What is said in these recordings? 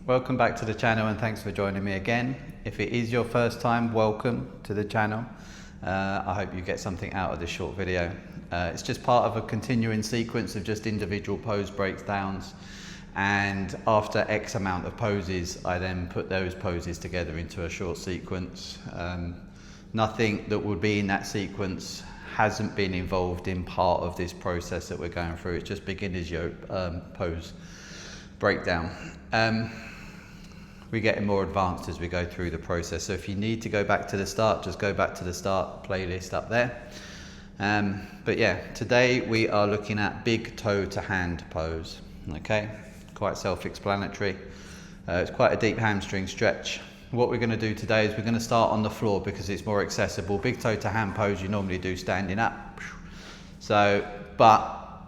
Welcome back to the channel and thanks for joining me again. If it is your first time, welcome to the channel. I hope you get something out of this short video. It's just part of a continuing sequence of just individual pose breakdowns, and after X amount of poses, I then put those poses together into a short sequence. Nothing that would be in that sequence hasn't been involved in part of this process that we're going through. It's just beginner's yoga pose breakdown. We're getting more advanced as we go through the process, so if you need to go back to the start, just go back to the start playlist up there. But yeah, today we are looking at big toe to hand pose. Okay, quite self-explanatory. It's quite a deep hamstring stretch. What we're going to do today is we're going to start on the floor because it's more accessible. Big toe to hand pose you normally do standing up. So, but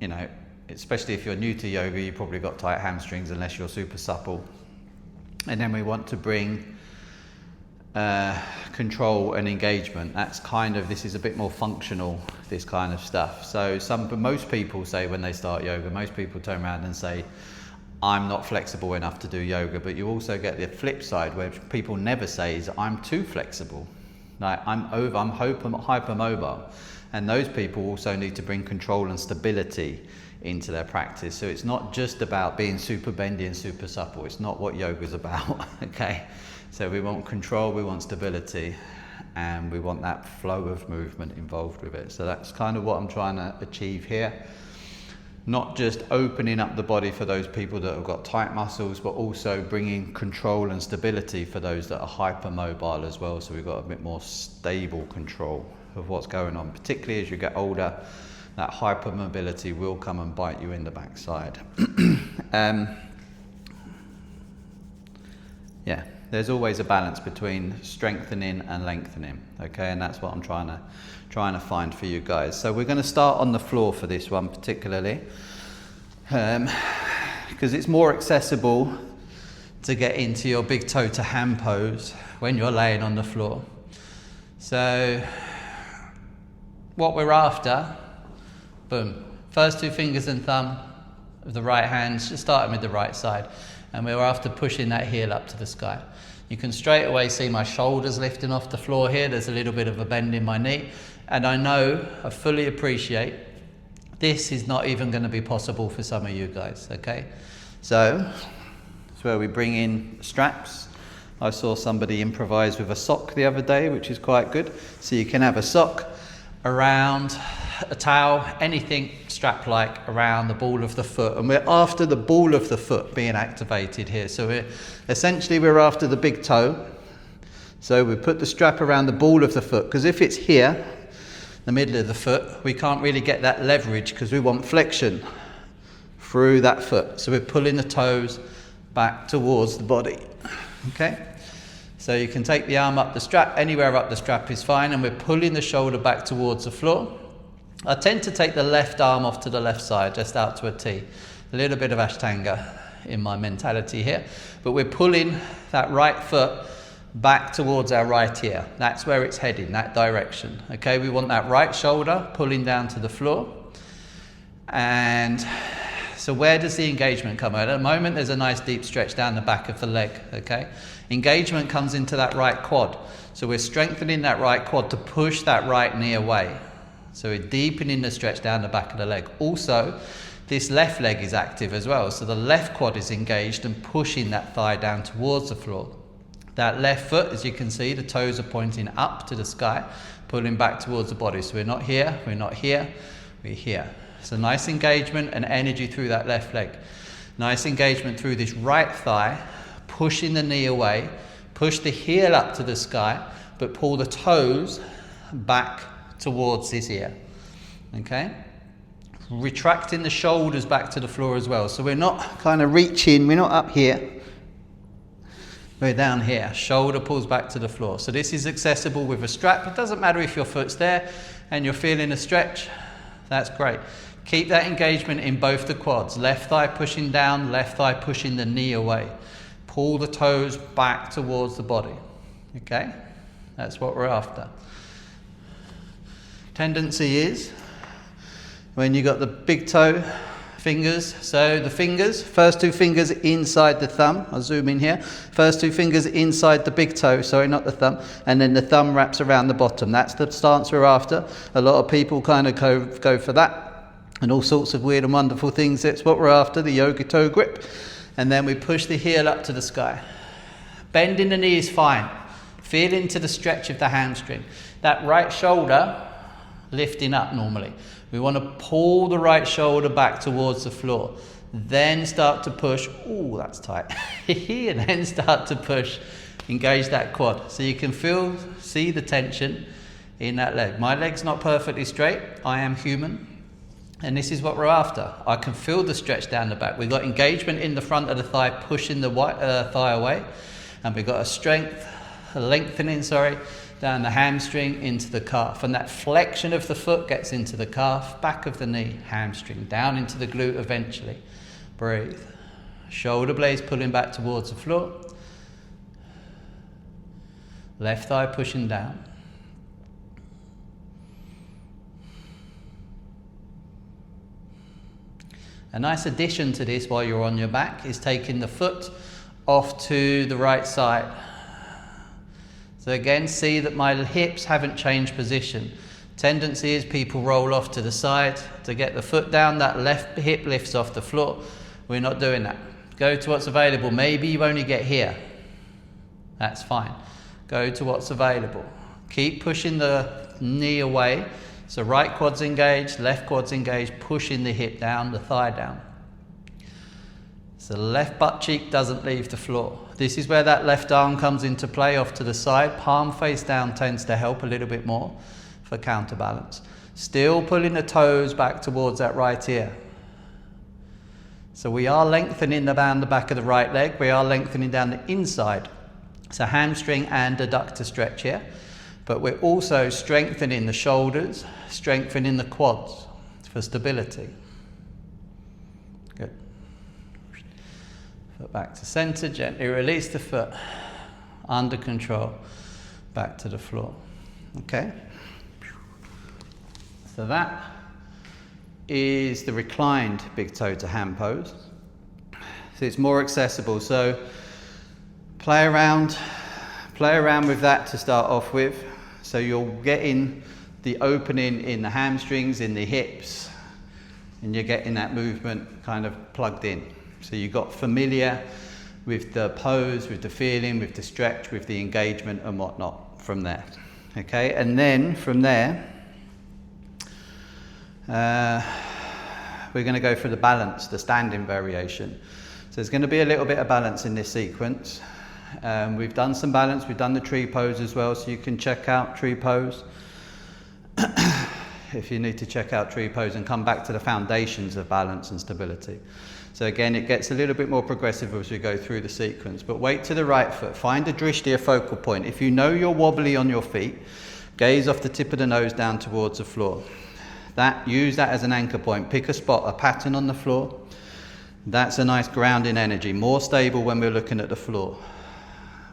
you know, especially if you're new to yoga, you've probably got tight hamstrings unless you're super supple. And then we want to bring control and engagement. That's kind of, this is a bit more functional, this kind of stuff. So most people say when they start yoga, most people turn around and say, I'm not flexible enough to do yoga. But you also get the flip side where people never say is, I'm too flexible. Like I'm hypermobile. And those people also need to bring control and stability into their practice. So it's not just about being super bendy and super supple. It's not what yoga is about. Okay, so we want control, we want stability, and we want that flow of movement involved with it. So that's kind of what I'm trying to achieve here. Not just opening up the body for those people that have got tight muscles, but also bringing control and stability for those that are hypermobile as well. So we've got a bit more stable control of what's going on, particularly as you get older. That hypermobility will come and bite you in the backside. Yeah, there's always a balance between strengthening and lengthening. Okay, and that's what I'm trying to find for you guys. So we're going to start on the floor for this one particularly, because it's more accessible to get into your big toe to hand pose when you're laying on the floor. So what we're after, boom, first two fingers and thumb of the right hand, just starting with the right side, and we're after pushing that heel up to the sky. You can straight away see my shoulders lifting off the floor here. There's a little bit of a bend in my knee, and I fully appreciate this is not even going to be possible for some of you guys. Okay, so that's where we bring in straps. I saw somebody improvise with a sock the other day, which is quite good. So you can have a sock around a towel, anything strap-like around the ball of the foot, and we're after the ball of the foot being activated here. So we're after the big toe. So we put the strap around the ball of the foot, because if it's here, the middle of the foot, we can't really get that leverage because we want flexion through that foot. So we're pulling the toes back towards the body. Okay, so you can take the arm up the strap, anywhere up the strap is fine, and we're pulling the shoulder back towards the floor. I tend to take the left arm off to the left side, just out to a T. A little bit of Ashtanga in my mentality here. But we're pulling that right foot back towards our right ear. That's where it's heading, that direction. Okay, we want that right shoulder pulling down to the floor. And so where does the engagement come at? At the moment, there's a nice deep stretch down the back of the leg, okay? Engagement comes into that right quad. So we're strengthening that right quad to push that right knee away. So we're deepening the stretch down the back of the leg. Also, this left leg is active as well. So the left quad is engaged and pushing that thigh down towards the floor. That left foot, as you can see, the toes are pointing up to the sky, pulling back towards the body. So we're not here, we're not here, we're here. So nice engagement and energy through that left leg. Nice engagement through this right thigh, pushing the knee away, push the heel up to the sky, but pull the toes back towards this ear. Okay, retracting the shoulders back to the floor as well. So we're not kind of reaching, we're not up here, we're down here. Shoulder pulls back to the floor. So this is accessible with a strap. It doesn't matter if your foot's there and you're feeling a stretch, that's great. Keep that engagement in both the quads. Left thigh pushing down, left thigh pushing the knee away. Pull the toes back towards the body. Okay, that's what we're after. Tendency is when you got the big toe fingers. So the fingers, first two fingers inside the thumb. I'll zoom in here. First two fingers inside the big toe, sorry, not the thumb. And then the thumb wraps around the bottom. That's the stance we're after. A lot of people kind of go for that and all sorts of weird and wonderful things. That's what we're after, the yoga toe grip. And then we push the heel up to the sky. Bending the knee is fine. Feel into the stretch of the hamstring. That right shoulder lifting up normally. We want to pull the right shoulder back towards the floor. Then start to push. Ooh, that's tight. And then start to push. Engage that quad. So you can see the tension in that leg. My leg's not perfectly straight. I am human. And this is what we're after. I can feel the stretch down the back. We've got engagement in the front of the thigh, pushing the thigh away. And we've got a lengthening, down the hamstring into the calf. And that flexion of the foot gets into the calf, back of the knee, hamstring, down into the glute eventually. Breathe. Shoulder blades pulling back towards the floor. Left thigh pushing down. A nice addition to this while you're on your back is taking the foot off to the right side. So again, see that my hips haven't changed position. Tendency is people roll off to the side to get the foot down, that left hip lifts off the floor. We're not doing that. Go to what's available. Maybe you only get here. That's fine. Go to what's available. Keep pushing the knee away. So right quad's engaged, left quad's engaged, pushing the hip down, the thigh down. So the left butt cheek doesn't leave the floor. This is where that left arm comes into play off to the side. Palm face down tends to help a little bit more for counterbalance. Still pulling the toes back towards that right ear. So we are lengthening down the back of the right leg. We are lengthening down the inside. So hamstring and adductor stretch here. But we're also strengthening the shoulders, strengthening the quads for stability. Good. Foot back to center, gently release the foot, under control, back to the floor. Okay? So that is the reclined big toe to hand pose. So it's more accessible. So play around with that to start off with. So you're getting the opening in the hamstrings, in the hips, and you're getting that movement kind of plugged in. So you got familiar with the pose, with the feeling, with the stretch, with the engagement and whatnot from there. Okay, and then from there, we're going to go for the balance, the standing variation. So there's going to be a little bit of balance in this sequence. We've done some balance, we've done the tree pose as well, so you can check out tree pose if you need to check out tree pose and come back to the foundations of balance and stability. So again, it gets a little bit more progressive as we go through the sequence, but weight to the right foot, find a drishti, a focal point. If you know you're wobbly on your feet, gaze off the tip of the nose down towards the floor. Use that as an anchor point, pick a spot, a pattern on the floor. That's a nice grounding energy, more stable when we're looking at the floor.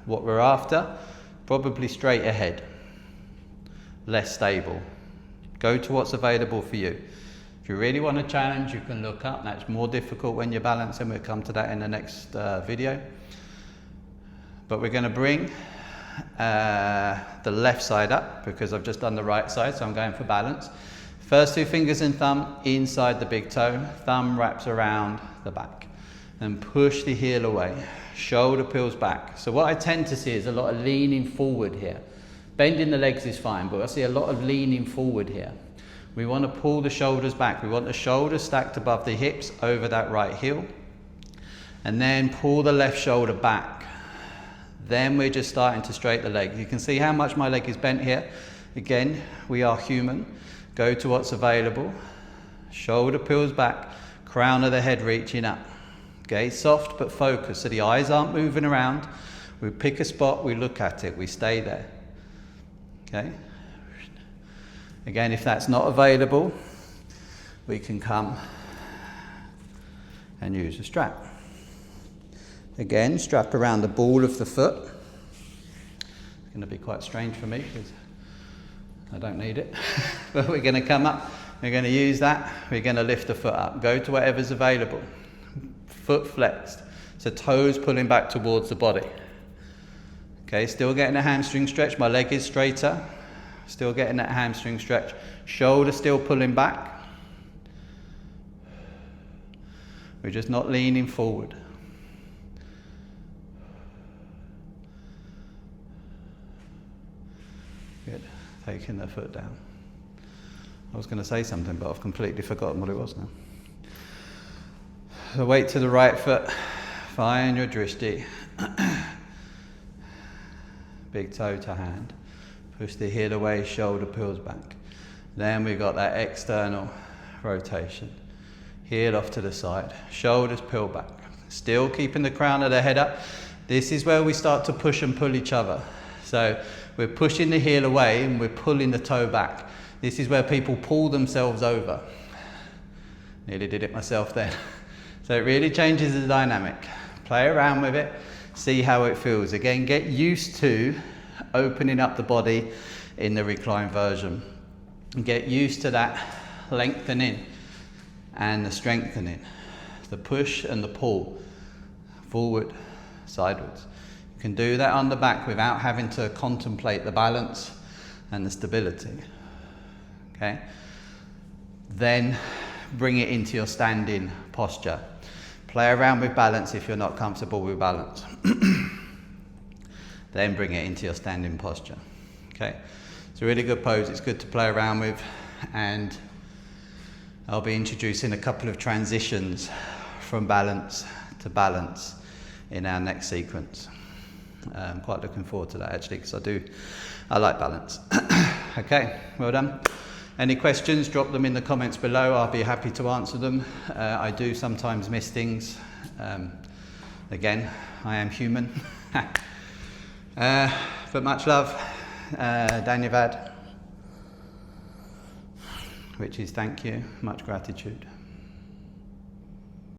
What we're after, probably straight ahead, less stable. Go to what's available for you. If you really want a challenge, you can look up. That's more difficult when you're balancing. We'll come to that in the next video. But we're going to bring the left side up because I've just done the right side, so I'm going for balance. First two fingers and thumb inside the big toe. Thumb wraps around the back. And push the heel away. Shoulder peels back. So what I tend to see is a lot of leaning forward here. Bending the legs is fine, but I see a lot of leaning forward here. We want to pull the shoulders back. We want the shoulders stacked above the hips over that right heel. And then pull the left shoulder back. Then we're just starting to straighten the leg. You can see how much my leg is bent here. Again, we are human. Go to what's available. Shoulder peels back. Crown of the head reaching up. Okay, soft but focused, so the eyes aren't moving around. We pick a spot, we look at it, we stay there. Okay. Again, if that's not available, we can come and use a strap. Again, strap around the ball of the foot. It's going to be quite strange for me because I don't need it. But we're going to come up, We're going to use that. We're going to lift the foot up. Go to whatever's available. Foot flexed. So toes pulling back towards the body. Okay, still getting a hamstring stretch. My leg is straighter. Still getting that hamstring stretch. Shoulder still pulling back. We're just not leaning forward. Good. Taking the foot down. I was going to say something, but I've completely forgotten what it was now. So weight to the right foot. Find your drishti. Big toe to hand. Push the heel away, shoulder pulls back. Then we've got that external rotation. Heel off to the side. Shoulders pull back. Still keeping the crown of the head up. This is where we start to push and pull each other. So we're pushing the heel away and we're pulling the toe back. This is where people pull themselves over. Nearly did it myself then. So it really changes the dynamic. Play around with it, see how it feels. Again, get used to opening up the body in the recline version. Get used to that lengthening and the strengthening. The push and the pull, forward, sideways. You can do that on the back without having to contemplate the balance and the stability. Okay? Then bring it into your standing posture. Play around with balance if you're not comfortable with balance. Then bring it into your standing posture. Okay? It's a really good pose. It's good to play around with, and I'll be introducing a couple of transitions from balance to balance in our next sequence. I'm quite looking forward to that actually, because I like balance. Okay, well done. Any questions, drop them in the comments below. I'll be happy to answer them. I do sometimes miss things. Again, I am human. But much love, Dhanyavad, which is thank you, much gratitude.